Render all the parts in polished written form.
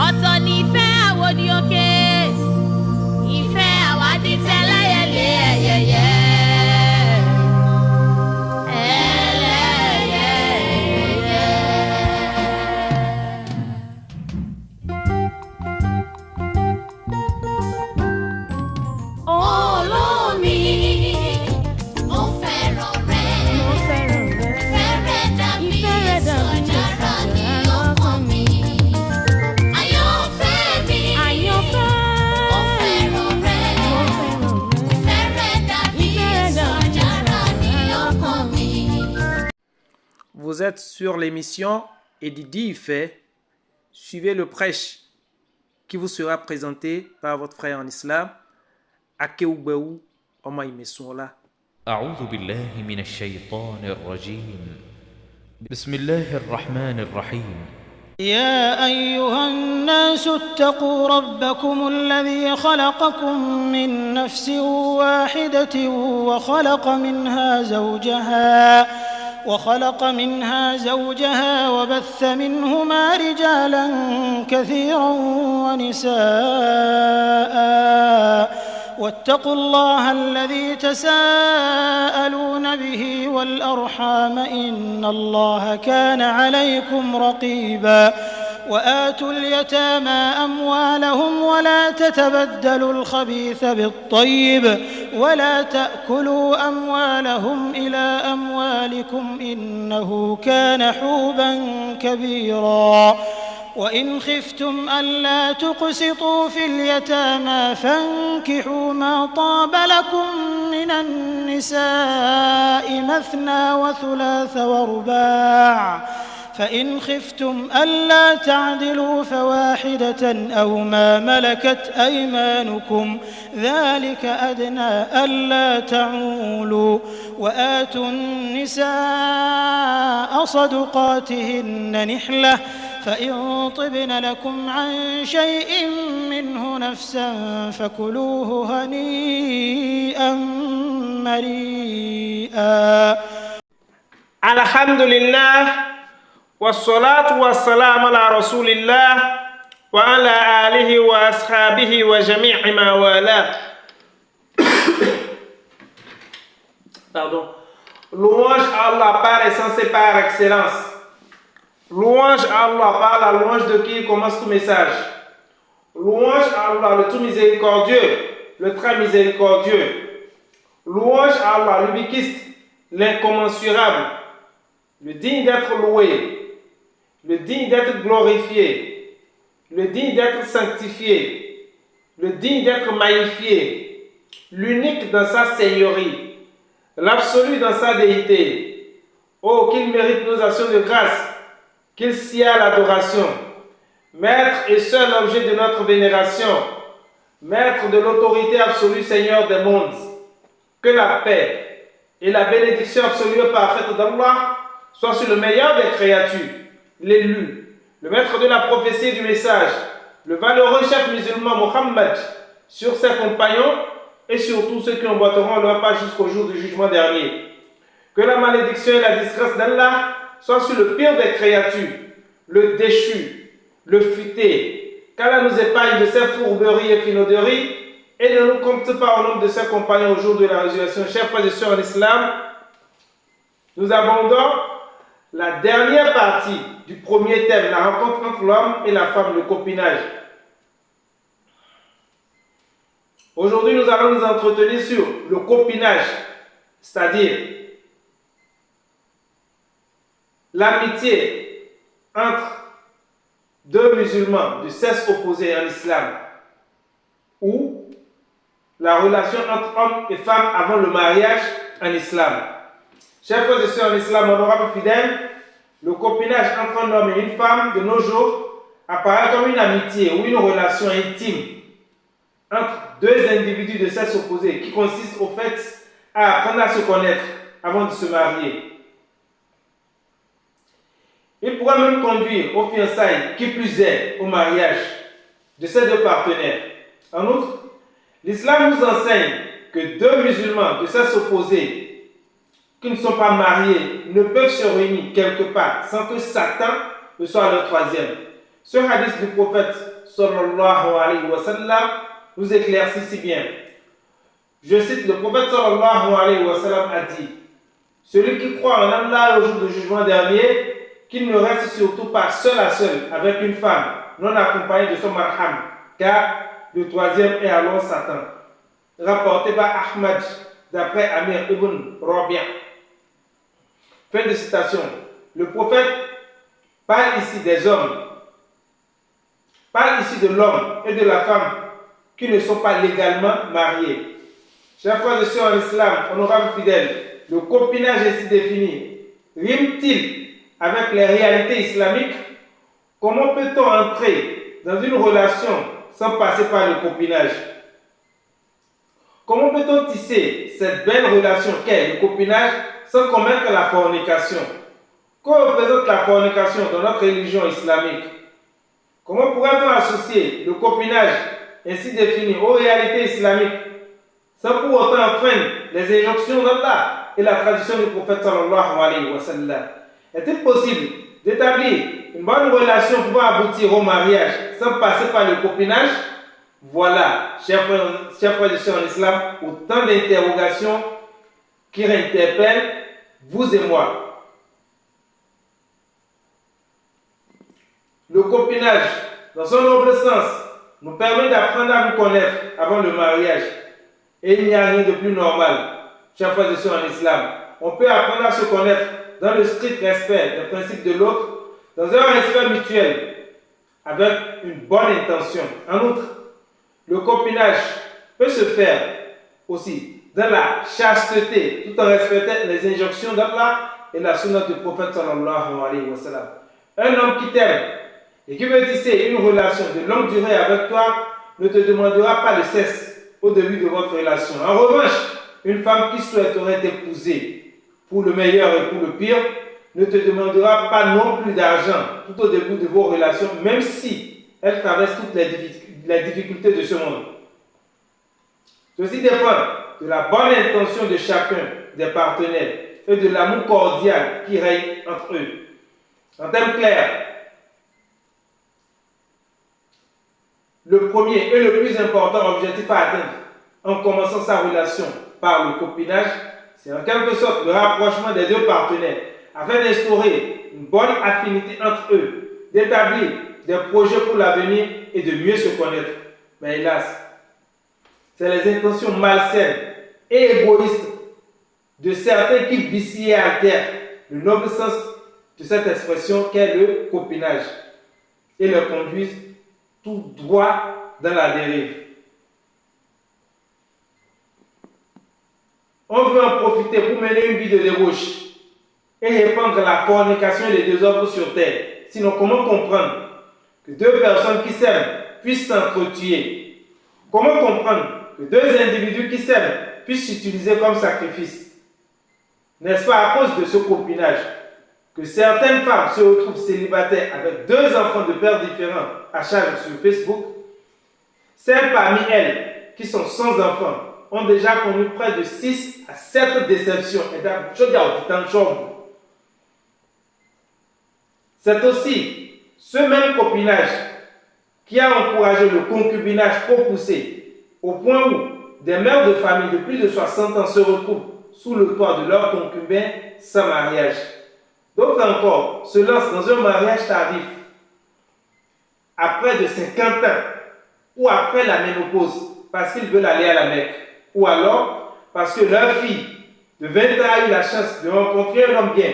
ọ̀tọ̀ ni ìfẹ́ àwòdì òkè ìfẹ́ àwádìí tẹ́lẹ̀yẹlé ẹ̀yẹyẹ. Vous êtes sur l'émission Edidi Ife. Suivez le prêche qui vous sera présenté par votre frère en islam, Akeoubeou Omaïmessoula. أعوذ بالله من الشيطان الرجيم. بسم الله الرحمن الرحيم. يا أيها الناس اتقوا ربكم الذي خلقكم من نفس واحدة وخلق منها زوجها وبث منهما رجالا كثيرا ونساء واتقوا الله الذي تساءلون به والأرحام إن الله كان عليكم رقيبا وآتوا اليتامى أموالهم ولا تتبدلوا الخبيث بالطيب ولا تأكلوا أموالهم إلى أموالكم إنه كان حوبا كبيرا وإن خفتم ألا تقسطوا في اليتامى فانكحوا ما طاب لكم من النساء مثنى وثلاث ورباع فإن خفتم ألا تعدلوا فواحدة أو ما ملكت أيمانكم ذلك أدنى ألا تعولوا وآتوا النساء صدقاتهن نحلة فإن طبن لكم عن شيء منه نفسا فكلوه هنيئا مريئا. الحمد لله والصلاة والسلام على رسول الله وعلى آله وأصحابه وجميع ما والاه. Pardon. Louange à Allah par essence et par excellence. Louange à Allah par la louange de qui commence tout message. Louange à Allah, le tout miséricordieux, le très miséricordieux. Louange à Allah, l'ubiquiste, l'incommensurable, le digne d'être loué, le digne d'être glorifié, le digne d'être sanctifié, le digne d'être magnifié, l'unique dans sa seigneurie, l'absolu dans sa déité. Oh, qu'il mérite nos actions de grâce, qu'il s'y a l'adoration, maître et seul objet de notre vénération, maître de l'autorité absolue, Seigneur des mondes. Que la paix et la bénédiction absolue et parfaite d'Allah soient sur le meilleur des créatures, l'élu, le maître de la prophétie et du message, le valeureux chef musulman Mohammed, sur ses compagnons et sur tous ceux qui emboîteront leur pas jusqu'au jour du jugement dernier. Que la malédiction et la disgrâce d'Allah soient sur le pire des créatures, le déchu, le futé, qu'Allah nous épargne de ses fourberies et finauderies et ne nous compte pas au nombre de ses compagnons au jour de la résurrection. Chers frères et sœurs en islam, nous abordons la dernière partie du premier thème, la rencontre entre l'homme et la femme, le copinage. Aujourd'hui, nous allons nous entretenir sur le copinage, c'est-à-dire l'amitié entre deux musulmans de sexe opposé en islam, ou la relation entre hommes et femmes avant le mariage en islam. Chers frères et sœurs en islam, honorables fidèles, le copinage entre un homme et une femme de nos jours apparaît comme une amitié ou une relation intime entre deux individus de sexe opposé qui consiste au fait à apprendre à se connaître avant de se marier. Il pourra même conduire aux fiançailles, qui plus est au mariage de ces deux partenaires. En outre, l'islam nous enseigne que deux musulmans de sexe opposé qui ne sont pas mariés ne peuvent se réunir quelque part sans que Satan ne soit leur troisième. Ce hadith du prophète sallallahu alayhi wa sallam nous éclaircit si bien. Je cite, le prophète sallallahu alayhi wa sallam a dit: celui qui croit en Allah et au jour du jugement dernier, qu'il ne reste surtout pas seul à seul avec une femme non accompagnée de son marham, car le troisième est alors Satan. Rapporté par Ahmad d'après Amir ibn Rabi'a. Fin de citation. Le prophète parle ici des hommes, parle ici de l'homme et de la femme qui ne sont pas légalement mariés. Chers frères et sœurs en islam, honorables fidèles, le copinage ainsi défini rime-t-il avec les réalités islamiques? Comment peut-on entrer dans une relation sans passer par le copinage? Comment peut-on tisser cette belle relation qu'est le copinage sans commettre la fornication? Que représente la fornication dans notre religion islamique? Comment pourrait-on associer le copinage ainsi défini aux réalités islamiques sans pour autant enfreindre les injonctions d'Allah et la tradition du prophète sallallahu alayhi wa sallam? Est-il possible d'établir une bonne relation pouvant aboutir au mariage sans passer par le copinage? Voilà, chers frères et sœurs en islam, autant d'interrogations qui réinterpellent vous et moi. Le copinage, dans son noble sens, nous permet d'apprendre à nous connaître avant le mariage. Et il n'y a rien de plus normal, chers frères et sœurs en islam. On peut apprendre à se connaître dans le strict respect des principes de l'autre, dans un respect mutuel, avec une bonne intention. En outre, le copinage peut se faire aussi dans la chasteté, tout en respectant les injonctions d'Allah et la sunna du prophète sallallahu alayhi wa sallam. Un homme qui t'aime et qui veut tisser une relation de longue durée avec toi ne te demandera pas de cesse au début de votre relation. En revanche, une femme qui souhaiterait t'épouser pour le meilleur et pour le pire ne te demandera pas non plus d'argent tout au début de vos relations, même si elle traverse toutes les difficultés de ce monde. Ceci dépend de la bonne intention de chacun des partenaires et de l'amour cordial qui règne entre eux. En termes clairs, le premier et le plus important objectif à atteindre en commençant sa relation par le copinage, c'est en quelque sorte le rapprochement des deux partenaires afin d'instaurer une bonne affinité entre eux, d'établir des projets pour l'avenir et de mieux se connaître. Mais hélas, c'est les intentions malsaines et égoïstes de certains qui vicient et altèrent le noble sens de cette expression qu'est le copinage et le conduisent tout droit dans la dérive. On veut en profiter pour mener une vie de débauche et répandre la fornication et les désordres sur terre. Sinon, comment comprendre que deux personnes qui s'aiment puissent s'entretuer? Comment comprendre que deux individus qui s'aiment puissent s'utiliser comme sacrifice? N'est-ce pas à cause de ce copinage que certaines femmes se retrouvent célibataires avec deux enfants de pères différents à charge sur Facebook? Celles parmi elles qui sont sans enfants ont déjà connu près de 6 à 7 déceptions. C'est aussi ce même copinage qui a encouragé le concubinage trop poussé, au point où des mères de famille de plus de 60 ans se retrouvent sous le toit de leur concubin sans mariage. D'autres encore se lancent dans un mariage tardif après de 50 ans ou après la ménopause parce qu'ils veulent aller à la Mecque, ou alors parce que leur fille de 20 ans a eu la chance de rencontrer un homme bien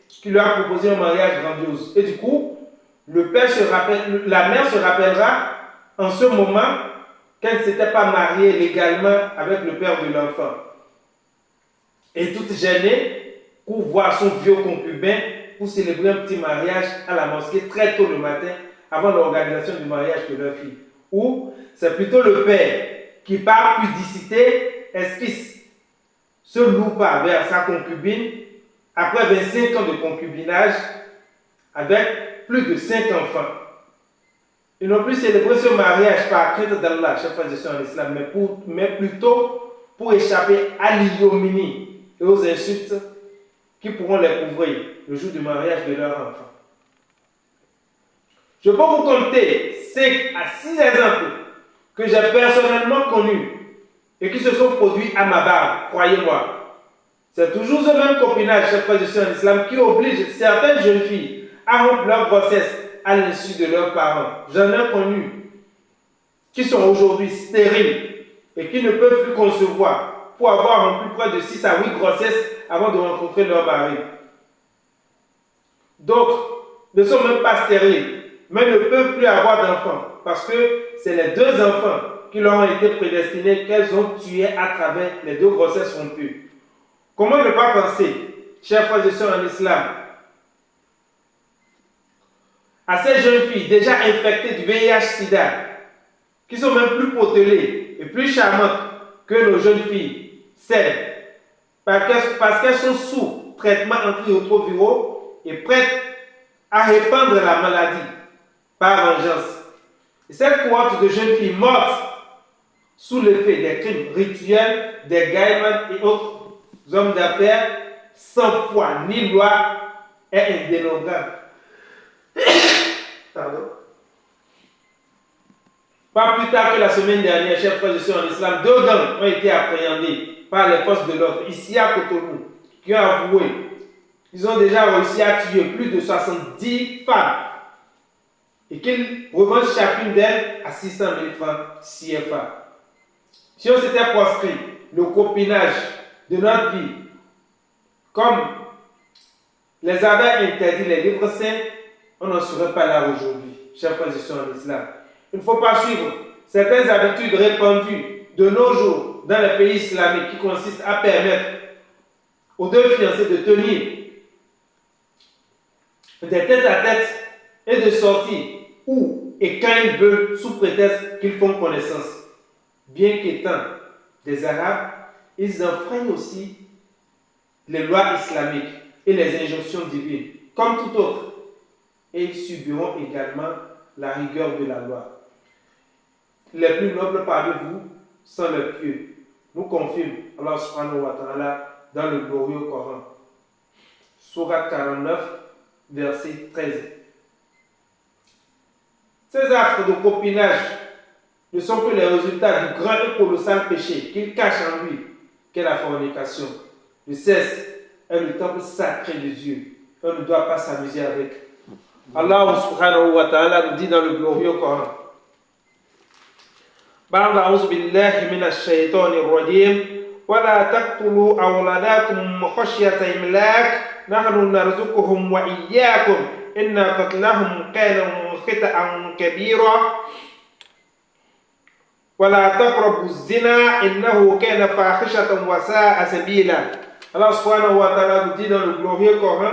qui lui a proposé un mariage grandiose. Et du coup, la mère se rappellera en ce moment qu'elle ne s'était pas mariée légalement avec le père de l'enfant. Et toute gênée, pour voir son vieux concubin pour célébrer un petit mariage à la mosquée très tôt le matin avant l'organisation du mariage de leur fille. Ou c'est plutôt le père qui, par pudicité, esquisse se loue pas vers sa concubine après 25 ans de concubinage avec plus de 5 enfants. Ils n'ont plus célébré ce mariage par crainte d'Allah, chers frères et sœurs en islam, mais plutôt pour échapper à l'ignominie et aux insultes qui pourront les couvrir le jour du mariage de leur enfant. Je peux vous compter 5 à 6 exemples que j'ai personnellement connus et qui se sont produits à ma barre, croyez-moi. C'est toujours ce même copinage, chers frères et sœurs en islam, qui oblige certaines jeunes filles à rompre leur grossesse à l'insu de leurs parents. J'en ai connu qui sont aujourd'hui stériles et qui ne peuvent plus concevoir pour avoir rempli près de 6 à 8 grossesses avant de rencontrer leur mari. D'autres ne sont même pas stériles, mais ne peuvent plus avoir d'enfants parce que c'est les 2 enfants qui leur ont été prédestinés qu'elles ont tués à travers les 2 grossesses rompues. Comment ne pas penser, chers frères et sœurs en islam, à ces jeunes filles déjà infectées du VIH-Sida, qui sont même plus potelées et plus charmantes que nos jeunes filles, celles, parce qu'elles sont sous traitement antirétroviraux et prêtes à répandre la maladie par vengeance. Et cette cohorte de jeunes filles mortes sous l'effet des crimes rituels, des gaïmans et autres hommes d'affaires, sans foi ni loi, est indénombrable. Pardon. Pas plus tard que la semaine dernière, chers frères et sœurs en islam, 2 gangs ont été appréhendés par les forces de l'ordre ici à Cotonou, qui ont avoué qu'ils ont déjà réussi à tuer plus de 70 femmes et qu'ils revendent chacune d'elles à 600 000 francs CFA. Si on s'était proscrit le copinage de notre vie, comme les avait interdit les livres saints, on n'en serait pas là aujourd'hui, chers frères et sœurs en islam. Il ne faut pas suivre certaines habitudes répandues de nos jours dans les pays islamiques qui consistent à permettre aux 2 fiancés de tenir des tête-à-tête et de sortir où et quand ils veulent sous prétexte qu'ils font connaissance. Bien qu'étant des Arabes, ils enfreignent aussi les lois islamiques et les injonctions divines, comme tout autre. Et ils subiront également la rigueur de la loi. Les plus nobles parmi vous sont les pieux, nous confirme Allah subhanahu wa ta'ala dans le glorieux Coran. Sourate 49, verset 13. Ces actes de copinage ne sont que les résultats du grand et colossal péché qu'il cache en lui, qu'est la fornication. Le sexe est le temple sacré de Dieu. On ne doit pas s'amuser avec. Allah subhanahu wa ta'ala nous dit dans le glorieux Coran. بعد أعوذ بالله من الشيطان الرجيم ولا تقتلوا أولادكم خشية إملاق نحن نرزقهم وإياكم إن قتلهم كان خطأ كبيرا ولا تقربوا الزنا إنه كان فاحشة وساء سبيلا. Allah subhanahu wa ta'ala nous dit dans le glorieux Coran,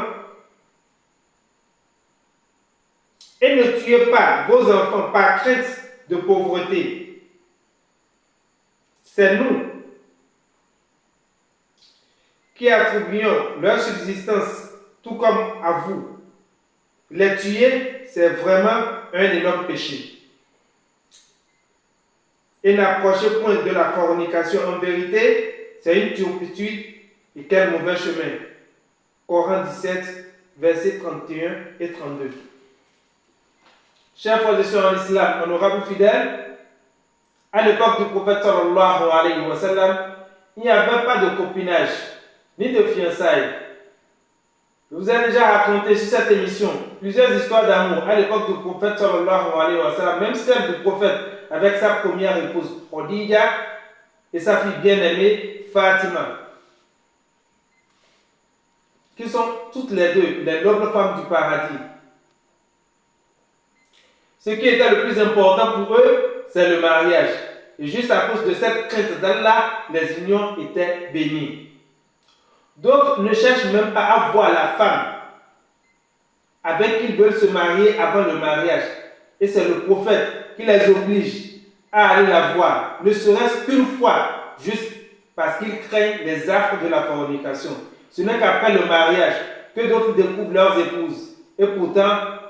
et ne tuez pas vos enfants par crainte de pauvreté. C'est nous qui attribuons leur subsistance tout comme à vous. Les tuer, c'est vraiment un énorme péché. Et n'approchez point de la fornication. En vérité, c'est une turpitude et quel mauvais chemin. Coran 17, versets 31 et 32. Chers frères et sœurs en islam, honorables fidèles, à l'époque du prophète sallallahu alayhi wa sallam, il n'y avait pas de copinage, ni de fiançailles. Je vous ai déjà raconté sur cette émission plusieurs histoires d'amour à l'époque du prophète sallallahu alayhi wa sallam, même celle du prophète avec sa première épouse Khadija et sa fille bien-aimée Fatima, qui sont toutes les deux les nobles femmes du paradis. Ce qui était le plus important pour eux, c'est le mariage. Et juste à cause de cette crainte d'Allah, les unions étaient bénies. D'autres ne cherchent même pas à voir la femme avec qui ils veulent se marier avant le mariage. Et c'est le prophète qui les oblige à aller la voir, ne serait-ce qu'une fois, juste parce qu'ils craignent les affres de la fornication. Ce n'est qu'après le mariage que d'autres découvrent leurs épouses. Et pourtant,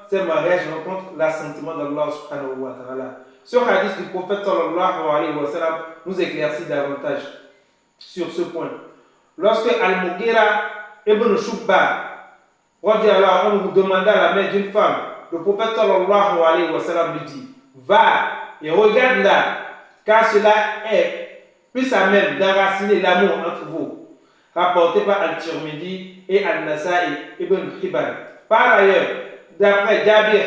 ces mariages rencontrent l'assentiment d'Allah subhanahu wa ta'ala. Ce hadith du prophète sallallahu alayhi wa sallam nous éclaircit davantage sur ce point. Lorsque Al-Mughira ibn Shubba nous demanda la main d'une femme le prophète sallallahu alayhi wa sallam lui dit, va et regarde là, car cela est plus à même d'enraciner l'amour entre vous. Rapporté par Al-Tirmidhi et Al-Nasa'i ibn Hibban. Par ailleurs, d'après Jabir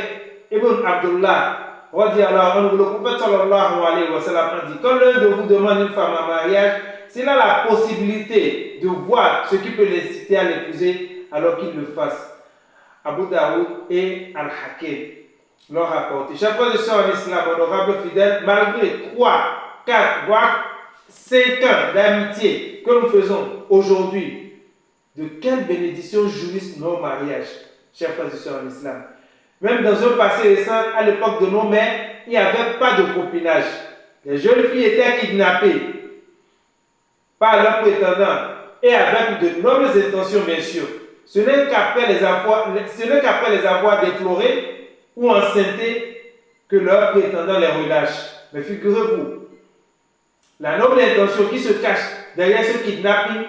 ibn Abdullah, le prophète sallallahu alayhi wa sallam a dit, quand l'un de vous demande une femme en mariage, s'il a la possibilité de voir ce qui peut l'inciter à l'épouser, alors qu'il le fasse. Abu Daoud et Al-Hakim l'ont rapporté. Chaque fois que je suis en islam, honorable fidèle, malgré 3, 4, voire 5 ans d'amitié que nous faisons aujourd'hui, de quelle bénédiction jouissent nos mariages, chers frères et sœurs en islam. Même dans un passé récent, à l'époque de nos mères, il n'y avait pas de copinage. Les jeunes filles étaient kidnappées par leurs prétendants et avec de nobles intentions, bien sûr. Ce n'est qu'après les avoir déflorés ou enceintés que leurs prétendants les relâchent. Mais figurez-vous, la noble intention qui se cache derrière ce kidnapping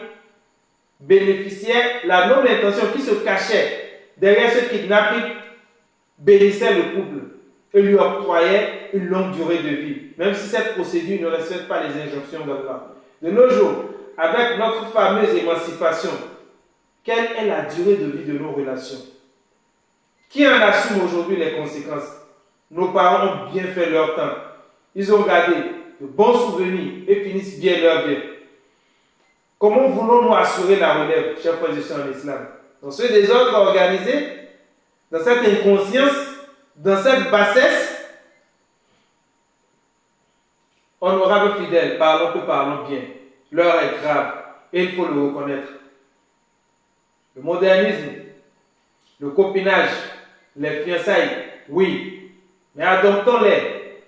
la noble intention qui se cachait derrière ce kidnapping bénissait le couple et lui octroyait une longue durée de vie, même si cette procédure ne respecte pas les injonctions d'Allah. De nos jours, avec notre fameuse émancipation, quelle est la durée de vie de nos relations? Qui en assume aujourd'hui les conséquences? Nos parents ont bien fait leur temps. Ils ont gardé de bons souvenirs et finissent bien leur bien. Comment voulons-nous assurer la relève, chers frères et sœurs en islam? Dans ce désordre organisé, dans cette inconscience, dans cette bassesse, honorables fidèles, parlons bien. L'heure est grave et il faut le reconnaître. Le modernisme, le copinage, les fiançailles, oui, mais adoptons-les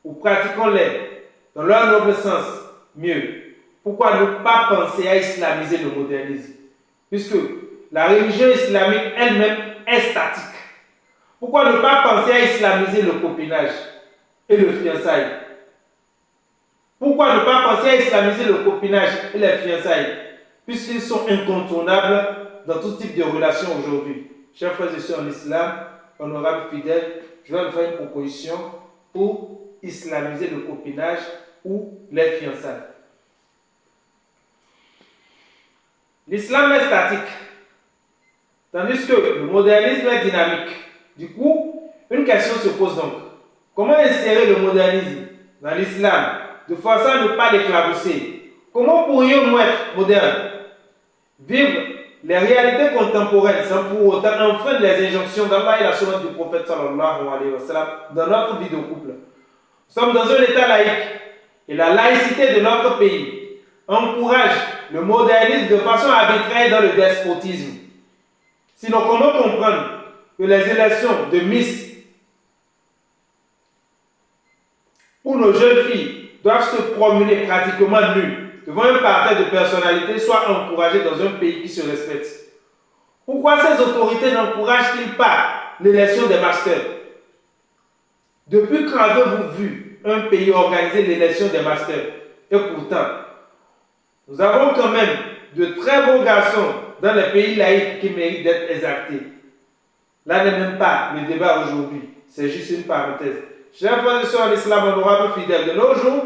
ou pratiquons-les dans leur noble sens, mieux. Pourquoi ne pas penser à islamiser le modernisme? Puisque la religion islamique elle-même est statique. Pourquoi ne pas penser à islamiser le copinage et le fiançailles? Pourquoi ne pas penser à islamiser le copinage et les fiançailles? Puisqu'ils sont incontournables dans tout type de relation aujourd'hui. Chers frères et sœurs en islam, honorables fidèles, je vais vous faire une proposition pour islamiser le copinage ou les fiançailles. L'islam est statique, tandis que le modernisme est dynamique. Du coup, une question se pose donc. Comment insérer le modernisme dans l'islam de façon à ne pas l'éclabousser? Comment pourrions-nous être modernes? Vivre les réalités contemporaines sans pour autant enfreindre les injonctions d'Allah et la sunna du prophète sallallahu alayhi wa sallam dans notre vie de couple. Nous sommes dans un état laïque et la laïcité de notre pays encourage le modernisme de façon arbitraire dans le despotisme. Sinon, comment comprendre que les élections de Miss où nos jeunes filles doivent se promener pratiquement nues devant un parterre de personnalités soient encouragées dans un pays qui se respecte? Pourquoi ces autorités n'encouragent-ils pas l'élection des masters? Depuis quand avez-vous vu un pays organiser l'élection des masters? Et pourtant, nous avons quand même de très beaux garçons dans les pays laïcs qui méritent d'être exaltés. Là n'est même pas le débat aujourd'hui, c'est juste une parenthèse. Chers frères et sœurs en islam, honorables fidèles, de nos jours,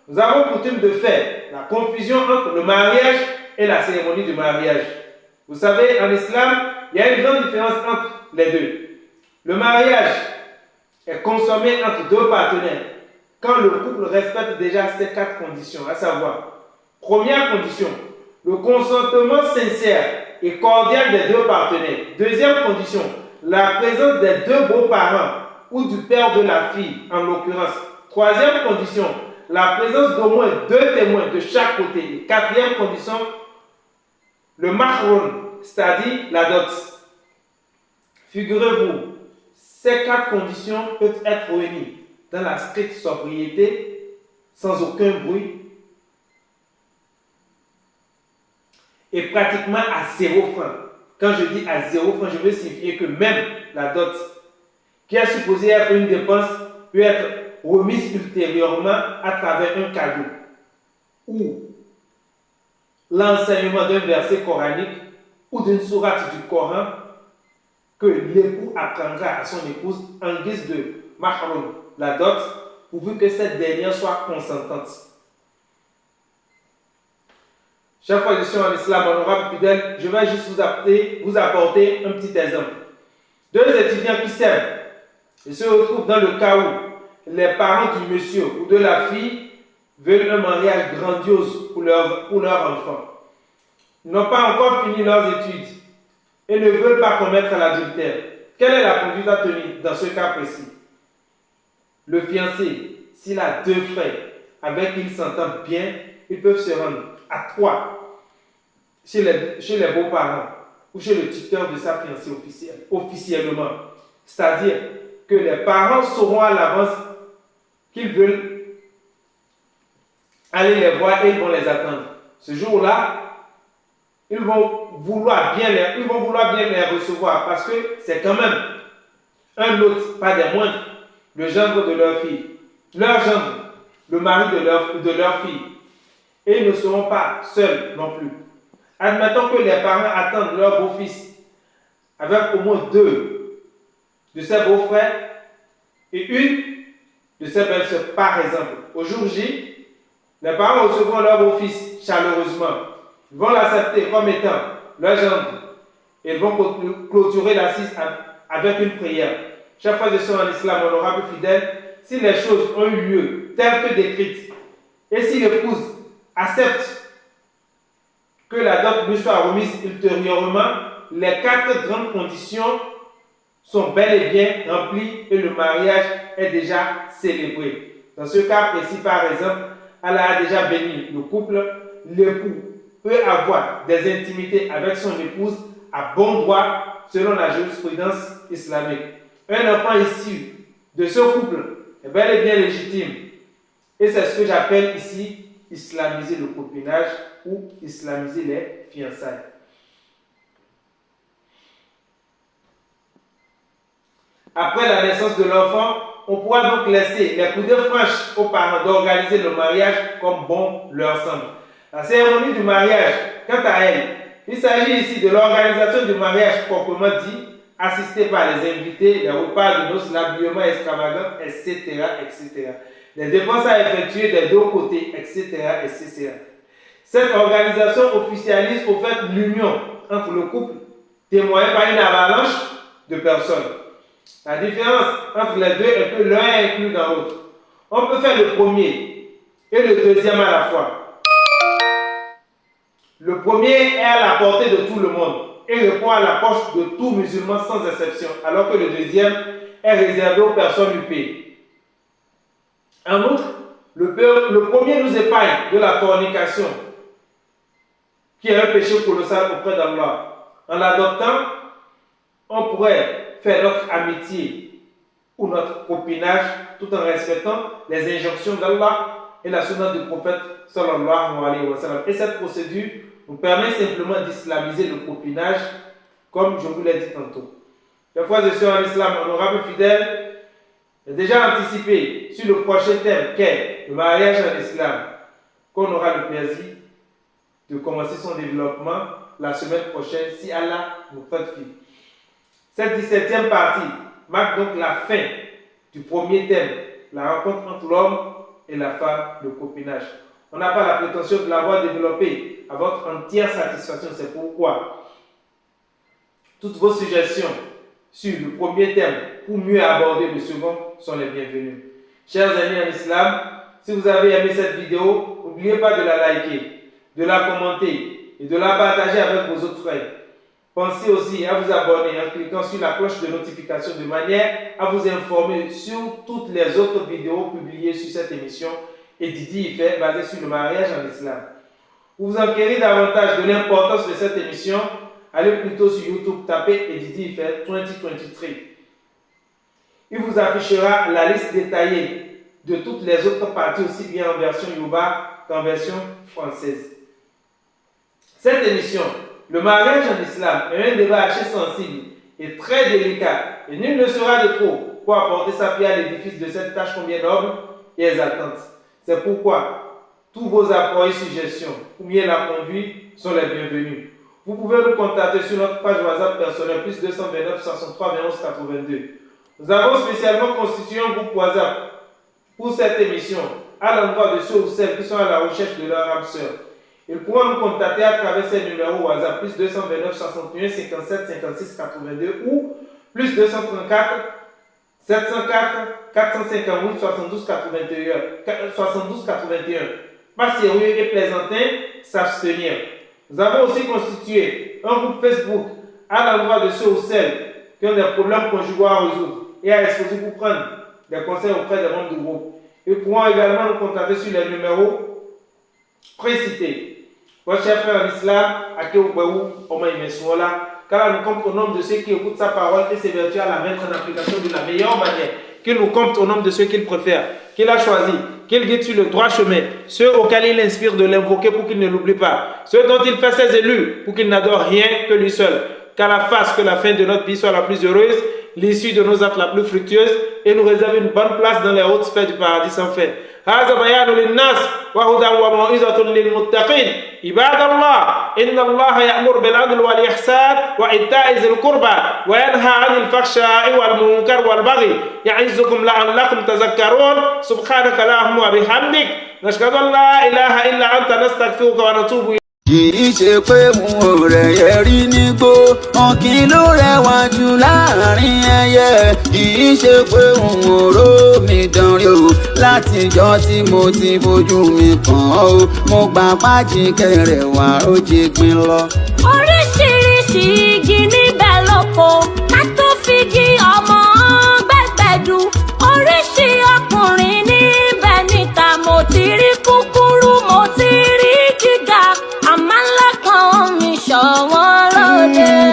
nous avons coutume de faire la confusion entre le mariage et la cérémonie du mariage. Vous savez, en islam, il y a une grande différence entre les deux. Le mariage est consommé entre deux partenaires quand le couple respecte déjà ces 4 conditions, à savoir, première condition, le consentement sincère et cordial des deux partenaires. Deuxième condition, la présence des deux beaux-parents ou du père de la fille, en l'occurrence. Troisième condition, la présence d'au moins 2 témoins de chaque côté. Et quatrième condition, le mahroun, c'est-à-dire la dot. Figurez-vous, ces 4 conditions peuvent être réunies dans la stricte sobriété, sans aucun bruit, et pratiquement à 0 francs. Quand je dis à 0 francs, je veux signifier que même la dot, qui est supposée être une dépense, peut être remise ultérieurement à travers un cadeau ou l'enseignement d'un verset coranique ou d'une sourate du Coran que l'époux apprendra à son épouse en guise de mahram, la dot, pourvu que cette dernière soit consentante. Chaque fois que je suis en islam, honorable fidèle, je vais juste vous apporter un petit exemple. Deux étudiants qui s'aiment et se retrouvent dans le cas où les parents du monsieur ou de la fille veulent un mariage grandiose pour leur enfant. Ils n'ont pas encore fini leurs études et ne veulent pas commettre l'adultère. Quelle est la conduite à tenir dans ce cas précis? Le fiancé, s'il a deux frères avec qui il s'entend bien, ils peuvent se rendre à 3 chez les beaux-parents ou chez le tuteur de sa fiancée officiellement. C'est-à-dire que les parents sauront à l'avance qu'ils veulent aller les voir et ils vont les attendre. Ce jour-là, ils vont vouloir bien les recevoir parce que c'est quand même un autre, pas des moindres, le gendre de leur fille, leur gendre, le mari de leur fille. Et ils ne seront pas seuls non plus. Admettons que les parents attendent leur beau-fils avec au moins 2 de ses beaux-frères et une de ses belles-sœurs, par exemple. Au jour J, les parents recevront leur beau-fils chaleureusement. Ils vont l'accepter comme étant leur gendre. Et ils vont clôturer l'assise avec une prière. Chaque fois que je suis en islam, honorable fidèle, si les choses ont eu lieu telles que décrites, et si l'épouse accepte que la dot lui soit remise ultérieurement, les 4 grandes conditions sont bel et bien remplies et le mariage est déjà célébré. Dans ce cas précis, par exemple, Allah a déjà béni le couple. L'époux peut avoir des intimités avec son épouse à bon droit selon la jurisprudence islamique. Un enfant issu de ce couple est bel et bien légitime. Et c'est ce que j'appelle ici islamiser le copinage ou islamiser les fiançailles. Après la naissance de l'enfant, on pourra donc laisser les coudées franches aux parents d'organiser le mariage comme bon leur semble. La cérémonie du mariage, quant à elle, il s'agit ici de l'organisation du mariage proprement dit, assistée par les invités, les repas de noces, l'habillement extravagant, etc., etc. Les dépenses à effectuer des 2 côtés, etc., etc. Cette organisation officialise au fait l'union entre le couple, témoignée par une avalanche de personnes. La différence entre les deux est que l'un est inclus dans l'autre. On peut faire le premier et le deuxième à la fois. Le premier est à la portée de tout le monde et répond à la poche de tout musulman sans exception, alors que le deuxième est réservé aux personnes huppées. En outre, le premier nous épargne de la fornication, qui est un péché colossal auprès d'Allah. En l'adoptant, on pourrait faire notre amitié ou notre copinage tout en respectant les injonctions d'Allah et la sunna du prophète sallallahu alayhi wa sallam. Et cette procédure nous permet simplement d'islamiser le copinage comme je vous l'ai dit tantôt. Les frères et sœurs en islam, honorables fidèles, j'ai déjà anticipé sur le prochain thème qu'est le mariage en islam, qu'on aura le plaisir de commencer son développement la semaine prochaine si Allah nous prête vie. Cette 17e partie marque donc la fin du premier thème, la rencontre entre l'homme et la femme, le copinage. On n'a pas la prétention de l'avoir développé à votre entière satisfaction, c'est pourquoi toutes vos suggestions sur le premier thème pour mieux aborder le second sont les bienvenues. Chers amis en islam, si vous avez aimé cette vidéo, n'oubliez pas de la liker, de la commenter et de la partager avec vos autres frères. Pensez aussi à vous abonner en cliquant sur la cloche de notification de manière à vous informer sur toutes les autres vidéos publiées sur cette émission et Didi Ife basée sur le mariage en islam. Pour vous enquérir davantage de l'importance de cette émission, allez plutôt sur YouTube, tapez Didi Ife 2023. Il vous affichera la liste détaillée de toutes les autres parties aussi bien en version Yoruba qu'en version française. Cette émission, le mariage en islam, est un débat assez sensible et très délicat et nul ne sera de trop pour apporter sa pierre à l'édifice de cette tâche combien noble et exaltante. C'est pourquoi tous vos apports et suggestions pour mieux la conduire sont les bienvenus. Vous pouvez nous contacter sur notre page WhatsApp personnelle, plus 229 63 21 82. Nous avons spécialement constitué un groupe WhatsApp pour cette émission, à l'endroit de ceux ou celles qui sont à la recherche de leur âme sœur. Ils pourront nous contacter à travers ces numéros WhatsApp, plus 229 61 57 56 82 ou plus 234 704 458 72 81. Pas sérieux et plaisantin, s'abstenir. Nous avons aussi constitué un groupe Facebook à l'endroit de ceux ou celles qui ont des problèmes conjugaux à résoudre et à exposer pour prendre des conseils auprès des membres du groupe. Ils pourront également nous contacter sur les numéros précités. Votre cher frère en islam, à qui vous pouvez car nous compte au nombre de ceux qui écoutent sa parole et s'évertuent à la mettre en application de la meilleure manière. Qu'il nous compte au nombre de ceux qu'il préfère, qu'il a choisi, qu'il guide sur le droit chemin, ceux auxquels il inspire de l'invoquer pour qu'il ne l'oublie pas, ceux dont il fait ses élus pour qu'il n'adore rien que lui seul. Qu'à la face que la fin de notre vie soit la plus heureuse, l'issue de nos actes la plus fructueuse et nous réserve une bonne place dans les hautes sphères du paradis sans fin. هذا بيان للناس وهدى وموعظة للمتقين عباد الله إن الله يأمر بالعدل والإحسان وإيتاء ذي القربى وينهى عن الفحشاء والمنكر والبغي يعظكم لعلكم تذكرون سبحانك اللهم وبحمدك نشهد أن لا إله إلا أنت نستغفرك ونتوب إليك. Kìí ṣe pé wọn ò rẹ̀yẹ rí nígbó, ọ̀kín ló rẹwà jù láàrin ẹyẹ. Kìí ṣe pé wọn ò rómi dán rí o, látijọ́ tí mo ti fojú mi kàn ọ́ o. Mo gbà Pájíkẹ́ rẹwà ó jẹ gbin lọ. Oríṣiríṣi igi níbẹ̀ lóko, ká tó figi ọmọ gbẹ́gbẹ́dù. Oríṣi ọkùnrin níbẹ̀ níta, mo ti rí kúkúrú, mo ti rí gíga.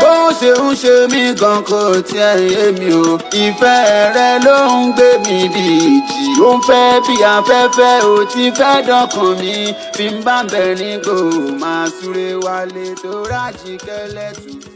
Bó ṣe ń ṣe mí gan kò tiẹ̀ yé mi o. Ìfẹ́ rẹ ló ń gbé mi bí ìjì. Ó ń fẹ́ bí afẹ́fẹ́ ò ti fẹ́ dọ́kàn mi. Bí n bá ń bẹ̀ nígbò máa súré wálé tó Rájíkẹ́ lẹ́tùú.